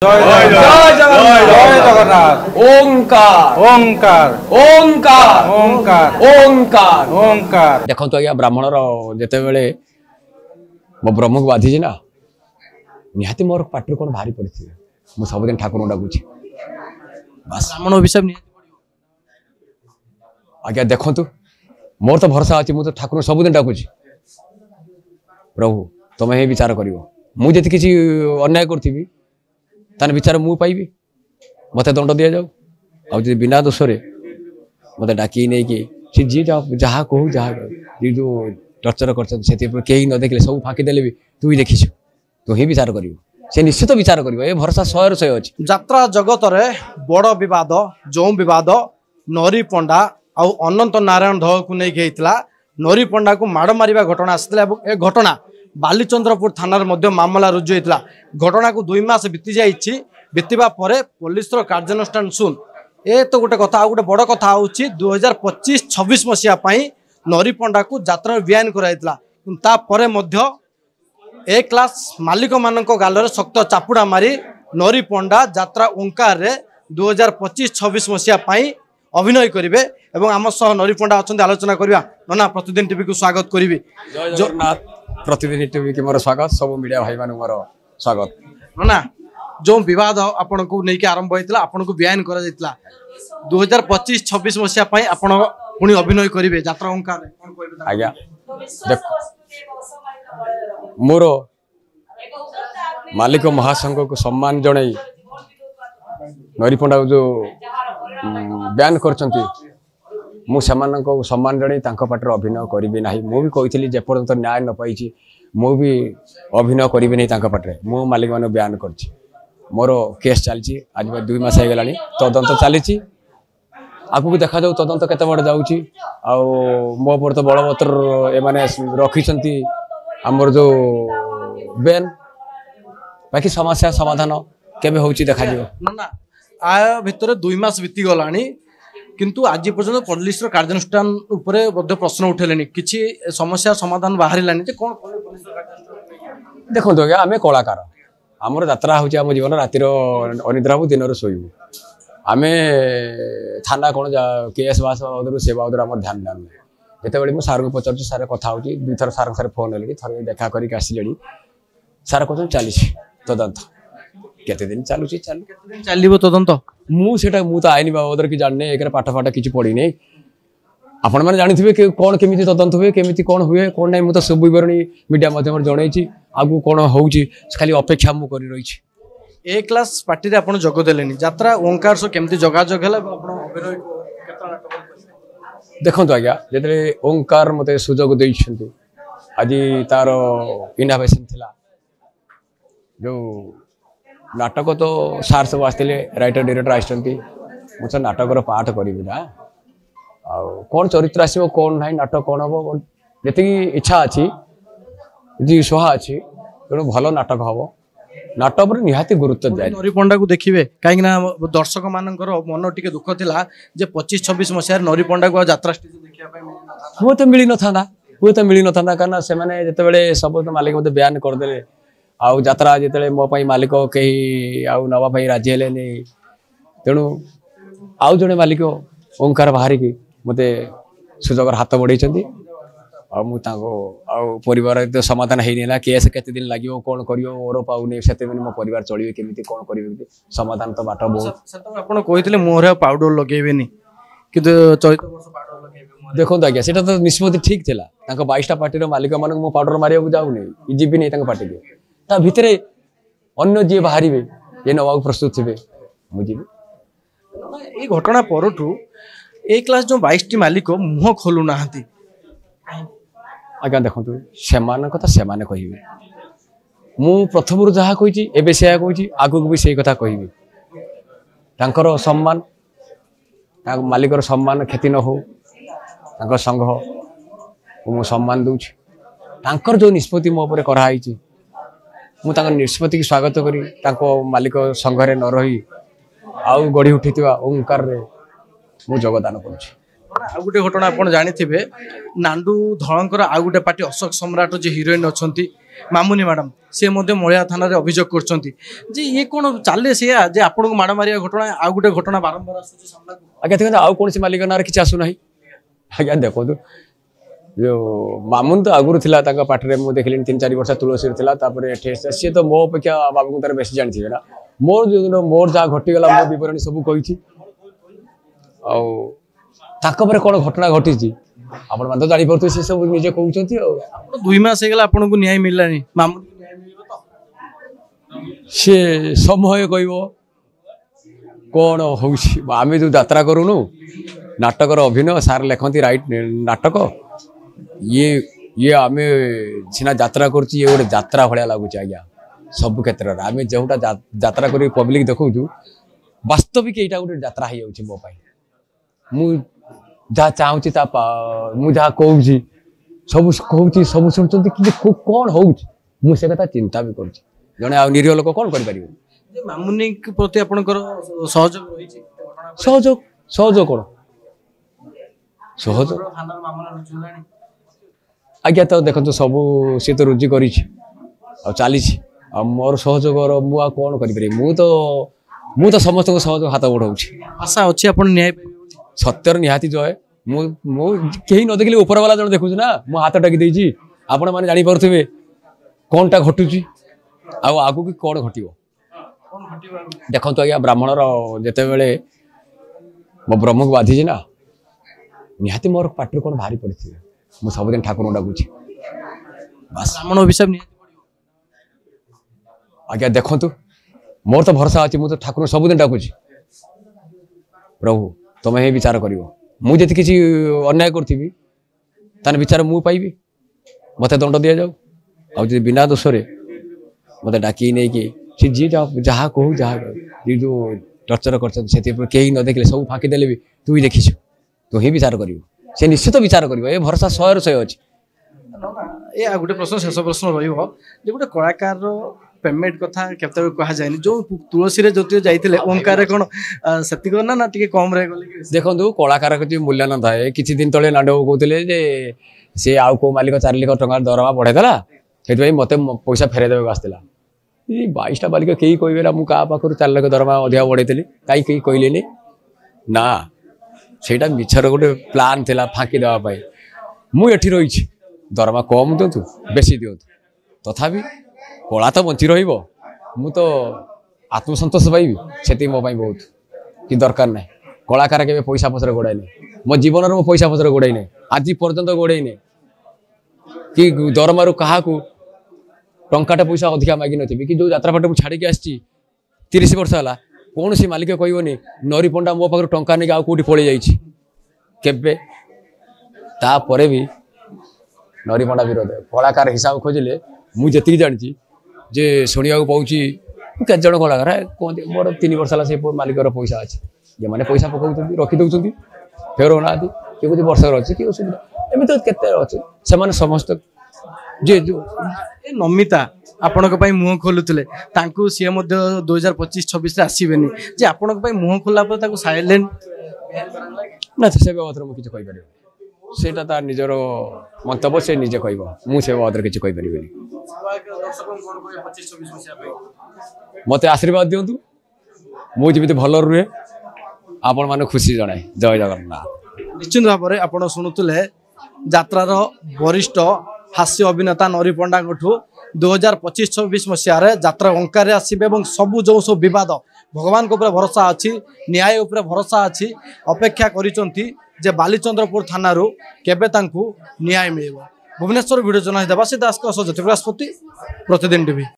জয় জগন্নাথ। ओंकार ओंकार ओंकार ओंकार ओंकार ओंकार। देखो आज्ञा ब्राह्मणर जिते बड़े मो ब्रह्म को बाधि ना निहाती मोर पाटी कौन भारी पड़ी मुझे सबुदिन ठाकुर डाकुची ब्राह्मण अभिशाप आज्ञा देखु मोर तो भरोसा अच्छी मुझे ठाकुर सबुदिन डाकुची प्रभु तुम्हें ही विचार कर मुझे किसी अन्याय करी तान विचार मु पाइबी मत दंड दि जाऊ आज बिना दोष मत डाक नहीं कि जी जहाँ कहू जहाँ जी जो टर्चर कर कहीं न देखले सब फाँकी देले भी तू ही देखी तू ही विचार कर निश्चित विचार कर भरोसा 100 अच्छी। यात्रा जगत रे बड़ विवाद जो विवाद नरी पंडा आउ अनंत नारायण धल को नहीं नरी पंडा को माड़ मारिबा घटना आसला ए घटना बालीचंद्रपुर थाना मामला रुजु होता घटना को 2 मास बीती जाइए बीतवा पुलिस कार्यानुष्ठान शुन ए तो गोटे कथा गोटे बड़ कथा हूँ 2025-26 मसीहा नरी पंडा को यात्रा बयान कराइला ए क्लास मालिक मान गाल शक्त चापुड़ा मारी नरी पंडा यात्रा ओंकार रे 2025-26 मसीहा अभिनय करेंगे एवं आम सह नरी पंडा अच्छा आलोचना करवा नना प्रतिदिन टीवी को स्वागत करी। जय जगन्नाथ। प्रतिदिन टीवी की मोर स्वागत सब मीडिया भाई मान मोर स्वागत। नना जो विवाद आपन को लेकिन आरंभ होता आपन को बयान कर 2025-26 मसीहा आपन पुणी अभिनय करेंगे यात्रा ओंकार आज्ञा देख मोर मालिक महासंघ को सम्मान जन नरी पंडा जो बयान कर सम्मान जन पाटर अभिनय करी ना मुझे कही जेपर्यंत न्याय न पाई मुझे अभिनय करी नहीं पाटे मु मालिक मान बयान कर मोर केस चलती आज 2 मास हो गला तदंत चली आगू देखा जाऊ तदंत केते बड़ जाऊँगी मो पर तो बलवतर एमाने रखिंट आमर जो बेन बाकी समस्या समाधान केबे होची देखा जिवो ना आ भितर 2 मास बीती गला किंतु आज पर्यंत पुलिस कार्यानुष्ठान उपरे प्रश्न उठेले किसी समस्या समाधान बाहर कौन देखो आज्ञा आम कलाकार आमर यात्रा हूँ आम जीवन रातिर अनिद्रा दिन शोबू आम थाना कौन केस बास से बाबद आम ध्यान देना जिते बड़े मुझे सार को पचार सारे कथा हो 2 थर सार सारे फोन है थे देखा करके आसिले सार कहते चली तदंत केते दिन चलू चलो तदंत मुझे तो आईन बाबद कि जाने एक पाठ फाठ किसी पढ़ी नहीं आपण मैंने जानी कि कौन केमी तदंत हुए केमी कौन हुए कौन नहीं मुझे सब बरणी मीडिया माध्यम जनई आगू कौन हो खाली अपेक्षा मु कर रही ए क्लास पार्टी रे आपण जग देलेनी यात्रा ओंकार सो केमती जोगाजोग हला देखो आज्ञा जिते ओंकार मत सुजोग देइछन्ती आज तार इनोवेशन थिला जो नाटक तो सार सब आसते राइटर डायरेक्टर आसती मुझे नाटकर पाठ करी ना आ कौन चरित्र आसो कौन ना नाटक कौन हम जी इच्छा अच्छी जी सहा अच्छी तेणु भल नाटक हम नाटक पर निहाती गुरुत्व दिया नरी पंडा को देखिए कहीं दर्शक मानकर मन टी दुख था 25-26 मसीह नरी पंडा को यात्रा स्टेज देखा हुए तो मिल ना कारण से जिते सब मालिक मत बयान करदे आउ यात्रा जिते मो मालिक कहीं आउ नापी राजी हेले तेणु आउ जड़े मालिक ओंकार बाहर की मत सुजोग हाथ बढ़े परिवार तो समाधान है केस केते दिन लगे कौन कर ओर पाऊनी से मो परिवार चलिए केमी कौन कर समाधान तो बाट बहुत आप कहते मुहर पाउडर लगेबे कि देखो आज्ञा से तो निष्पत्ति ठीक थी 22टा पार्टी मालिक मान मो पाउडर मारे जाऊनी जीवी नहीं पार्टी के भितर अन्य जी बाहर ये नवा प्रस्तुत थे मुझे ये घटना पर ए क्लास जो 22टी मालिक मुह खोलु ना आज्ञा देखो से कथा से कहे मु प्रथम जहाँ कही एवं से कही आगू भी से कथा कह सम्मान मालिकर सम्मान क्षति न हो संघ मु सम्मान दूर जो निष्पत्ति मो पर कराई मुझे निष्पत्ति की स्वागत करी मालिक संघरे न रही आउ गढ़ी उठी ओंकार रे मु योगदान करुँच आउ गोटे घटना आप जानी नांडू धलंकर आउ गोटे पार्टी अशोक सम्राट जी हिरोइन अच्छा ମାମୁନି ମ୍ୟାଡ଼ାମ ସେ ମଧ୍ୟ ମଳିଆ ଥାନାରେ ଅଭିଯୋଗ କରୁଛନ୍ତି ଯେ ଇଏ କ'ଣ ଚାଲେ ସେଇଆ ଯେ ଆପଣଙ୍କୁ ମାଡ଼ ମାରିବା ଘଟଣା ଆଉ ଗୋଟେ ଘଟଣା ବାରମ୍ବାର ଆସୁଛି ସାମ୍ନାକୁ। ଆଜ୍ଞା ଦେଖନ୍ତୁ ଆଉ କୌଣସି ମାଲିକ ନାଁରେ କିଛି ଆସୁନାହିଁ। ଆଜ୍ଞା ଦେଖନ୍ତୁ ଯୋଉ ମାମୁନ ତ ଆଗରୁ ଥିଲା ତାଙ୍କ ପାଟିରେ ମୁଁ ଦେଖିଲିଣି 3-4 ବର୍ଷ ତୁଳସୀରେ ଥିଲା ତାପରେ ଏଠି ସିଏ ତ ମୋ ଅପେକ୍ଷା ବାବୁଙ୍କୁ ତାର ବେଶୀ ଜାଣିଥିବେ ନା। ମୋର ଯୋଉଦିନ ମୋର ଯାହା ଘଟିଗଲା ମୋ ବିବରଣୀ ସବୁ କହିଛି ଆଉ ତାଙ୍କ ପରେ କ'ଣ ଘଟଣା ଘଟିଛି ଆପଣମାନେ ତ ଜାଣିପାରୁଥିବେ ସେ ସବୁ ନିଜେ କହୁଛନ୍ତି ଆଉ। 2 ମାସ ହେଇଗଲା ଆପଣଙ୍କୁ ନ୍ୟାୟ ମିଳିଲାନି ମାମୁନି ନ୍ୟାୟ ମିଳିବ ତ? ସେ ସମୟ କହିବ କ'ଣ ହଉଛି। ଆମେ ଯୋଉ ଯାତ୍ରା କରୁନୁ ନାଟକର ଅଭିନୟ ସାର୍ ଲେଖନ୍ତି ରାଇଟ୍ ନାଟକ ଇଏ ଆମେ ସିନା ଯାତ୍ରା କରୁଛୁ ଇଏ ଗୋଟେ ଯାତ୍ରା ଭଳିଆ ଲାଗୁଛି ଆଜ୍ଞା ସବୁ କ୍ଷେତ୍ରରେ। ଆମେ ଯେଉଁଟା ଯାତ୍ରା କରି ପବ୍ଲିକ ଦେଖାଉଛୁ ବାସ୍ତବିକ ଏଇଟା ଗୋଟେ ଯାତ୍ରା ହେଇଯାଉଛି ମୋ ପାଇଁ। ମୁଁ ଯାହା ଚାହୁଁଛି ମୁଁ ଯାହା କହୁଛି ସବୁ କହୁଛି ସବୁ ଶୁଣୁଛନ୍ତି କିନ୍ତୁ କ'ଣ ହଉଛି ମୁଁ ସେ କଥା ଚିନ୍ତା ବି କରୁଛି। ଜଣେ ଆଉ ନିରୀହ ଲୋକ କ'ଣ କରିପାରିବ। ମାମୁନି ପ୍ରତି ଆପଣଙ୍କର ସହଯୋଗ ରହିଛି? ସହଯୋଗ କ'ଣ ସହଯୋଗ ଆଜ୍ଞା ତ ଦେଖନ୍ତୁ ସବୁ ସିଏ ତ ରୁଜୁ କରିଛି ଆଉ ଚାଲିଛି ଆଉ ମୋର ସହଯୋଗର ମୁଁ ଆଉ କ'ଣ କରିପାରିବି। ମୁଁ ତ ସମସ୍ତଙ୍କ ସହଯୋଗ ହାତ ବଢ଼ାଉଛି। ଆଶା ଅଛି ଆପଣ ନ୍ୟାୟ ପାଇବେ ବୋଲି? ସତ୍ୟର ନିହାତି ଜୟ। ମୁଁ କେହି ନ ଦେଖିଲେ ଉପରବାଲା ଜଣେ ଦେଖୁଛି ନା ମୁଁ ହାତ ଟେକି ଦେଇଛି ଆପଣମାନେ ଜାଣିପାରୁଥିବେ କ'ଣଟା ଘଟୁଛି ଆଉ ଆଗକୁ କ'ଣ ଘଟିବ। ଦେଖନ୍ତୁ ଆଜ୍ଞା ବ୍ରାହ୍ମଣର ଯେତେବେଳେ ମୋ ବ୍ରହ୍ମକୁ ବାଧିଛି ନା ନିହାତି ମୋର ପାଟିରୁ କ'ଣ ବାହାରି ପଡ଼ିଥିବେ। ମୁଁ ସବୁଦିନ ଠାକୁରଙ୍କୁ ଡାକୁଛି ବାସ୍। ବ୍ରାହ୍ମଣ ଅଭିଶାପ ନିହାତି ପଡ଼ିବ ଆଜ୍ଞା ଦେଖନ୍ତୁ ମୋର ତ ଭରସା ଅଛି ମୁଁ ତ ଠାକୁରଙ୍କୁ ସବୁଦିନ ଡାକୁଛି ପ୍ରଭୁ ତମେ ହିଁ ବିଚାର କରିବ। ମୁଁ ଯଦି କିଛି ଅନ୍ୟାୟ କରିଥିବି ତାହେଲେ ବିଚାର ମୁଁ ପାଇବି ମୋତେ ଦଣ୍ଡ ଦିଆଯାଉ ଆଉ ଯଦି ବିନା ଦୋଷରେ ମୋତେ ଡାକି ନେଇକି ସେ ଯିଏ ଯାହା କହୁ ଯାହା ଯେଉଁ ଟର୍ଚର କରିଛନ୍ତି ସେଥିପାଇଁ କେହି ନ ଦେଖିଲେ ସବୁ ଫାଙ୍କି ଦେଲେ ବି ତୁ ହିଁ ଦେଖିଛୁ ତୁ ହିଁ ବିଚାର କରିବୁ। ସେ ନିଶ୍ଚିତ ବିଚାର କରିବ ଏ ଭରସା 100ରୁ 100 ଅଛି। ଏ ଆଉ ଗୋଟେ ପ୍ରଶ୍ନ ଶେଷ ପ୍ରଶ୍ନ ରହିବ ଯେ ଗୋଟେ କଳାକାରର ପେମେଣ୍ଟ କଥା କେତେବେଳେ କୁହାଯାଏନି ଯେଉଁ ତୁଳସୀରେ ଯୋଉ ଯାଇଥିଲେ ଓଙ୍କାରରେ କ'ଣ ସେତିକି ନା ଟିକେ କମ୍ରେ ଗଲେ? ଦେଖନ୍ତୁ କଳାକାର କିଛି ମୂଲ୍ୟ ନଥାଏ। କିଛି ଦିନ ତଳେ ନାଣ୍ଡବାବୁ କହୁଥିଲେ ଯେ ସେ ଆଉ କେଉଁ ମାଲିକ 4 ଲକ୍ଷ ଟଙ୍କା ଦରମା ବଢ଼େଇଦେଲା ସେଥିପାଇଁ ମୋତେ ପଇସା ଫେରାଇ ଦେବାକୁ ଆସିଥିଲା। ଏଇ 22ଟା ମାଲିକ କେହି କହିବେ ନା ମୁଁ କାହା ପାଖରୁ 4 ଲକ୍ଷ ଦରମା ଅଧିକା ବଢ଼େଇଥିଲି କାହିଁ କେହି କହିଲେନି ନା ସେଇଟା ମିଛର ଗୋଟେ ପ୍ଲାନ୍ ଥିଲା ଫାଙ୍କି ଦେବା ପାଇଁ। ମୁଁ ଏଠି ରହିଛି ଦରମା କମ୍ ଦିଅନ୍ତୁ ବେଶୀ ଦିଅନ୍ତୁ ତଥାପି କଳା ତ ବଞ୍ଚି ରହିବ। ମୁଁ ତ ଆତ୍ମସନ୍ତୋଷ ପାଇବି ସେତିକି ମୋ ପାଇଁ ବହୁତ କି ଦରକାର ନାହିଁ। କଳାକାର କେବେ ପଇସା ପଛରେ ଗୋଡ଼ାଇନି ମୋ ଜୀବନରେ ମୁଁ ପଇସା ପଛରେ ଗୋଡ଼ାଇନି ଆଜି ପର୍ଯ୍ୟନ୍ତ ଗୋଡ଼ାଇନି କି ଦରମାରୁ କାହାକୁ ଟଙ୍କାଟେ ପଇସା ଅଧିକା ମାଗିନଥିବି କି ଯେଉଁ ଯାତ୍ରାପାଟ ମୁଁ ଛାଡ଼ିକି ଆସିଛି 30 ବର୍ଷ ହେଲା କୌଣସି ମାଲିକ କହିବନି ନରି ପଣ୍ଡା ମୋ ପାଖରୁ ଟଙ୍କା ନେଇକି ଆଉ କେଉଁଠି ପଳେଇ ଯାଇଛି କେବେ। ତାପରେ ବି ନରି ପଣ୍ଡା ବିରୋଧ କଳାକାର ହିସାବ ଖୋଜିଲେ ମୁଁ ଯେତିକି ଜାଣିଛି ଯେ ଶୁଣିବାକୁ ପାଉଛି କେତେଜଣ କଳାକାର କୁହନ୍ତି ମୋର 3 ବର୍ଷ ହେଲା ସେ ମାଲିକର ପଇସା ଅଛି ଯେଉଁମାନେ ପଇସା ପକାଉଛନ୍ତି ରଖିଦେଉଛନ୍ତି ଫେରଉନାହାନ୍ତି କିଏ କହୁଛି ବର୍ଷକର ଅଛି କିଏ ଅସୁବିଧା ଏମିତି କେତେ ଅଛି ସେମାନେ ସମସ୍ତେ ଯେ ଯେଉଁ ନମିତା ଆପଣଙ୍କ ପାଇଁ ମୁହଁ ଖୋଲୁଥିଲେ ତାଙ୍କୁ ସିଏ ମଧ୍ୟ 2025-26ରେ ଆସିବେନି ଯେ ଆପଣଙ୍କ ପାଇଁ ମୁହଁ ଖୋଲା ପରେ ତାକୁ ସାଇଲେଣ୍ଟ ନା ସେ ବାବଦରେ ମୁଁ କିଛି କହିପାରିବିନି ସେଇଟା ତାର ନିଜର ମନ୍ତବ୍ୟ ସେ ନିଜେ କହିବ ମୁଁ ସେ ବାବଦରେ କିଛି କହିପାରିବିନି। ମୋତେ ଆଶୀର୍ବାଦ ଦିଅନ୍ତୁ ମୁଁ ଯେମିତି ଭଲ ରୁହେ ଆପଣମାନେ ଖୁସି ଜଣାଏ। ଜୟ ଜଗନ୍ନାଥ। ନିଶ୍ଚିନ୍ତ ଭାବରେ ଆପଣ ଶୁଣୁଥିଲେ ଯାତ୍ରାର ବରିଷ୍ଠ ହାସ୍ୟ ଅଭିନେତା ନରି ପଣ୍ଡାଙ୍କଠୁ 2025-26 ମସିହାରେ ଯାତ୍ରା ଓଙ୍କାରରେ ଆସିବେ ଏବଂ ସବୁ ଯେଉଁ ବିବାଦ ଭଗବାନଙ୍କ ଉପରେ ଭରସା ଅଛି ନ୍ୟାୟ ଉପରେ ଭରସା ଅଛି ଅପେକ୍ଷା କରିଛନ୍ତି ଯେ ବାଲିଚନ୍ଦ୍ରପୁର ଥାନାରୁ କେବେ ତାଙ୍କୁ ନ୍ୟାୟ ମିଳିବ। ଭୁବନେଶ୍ୱର ଭିଡ଼ିଓ ଜର୍ଣ୍ଣାଲିଷ୍ଟ ଦେବାଶିଷ ଦାସଙ୍କ ସହ ଜ୍ୟୋତି ବୃହସ୍ପତି ପ୍ରତିଦିନ ଟିଭି।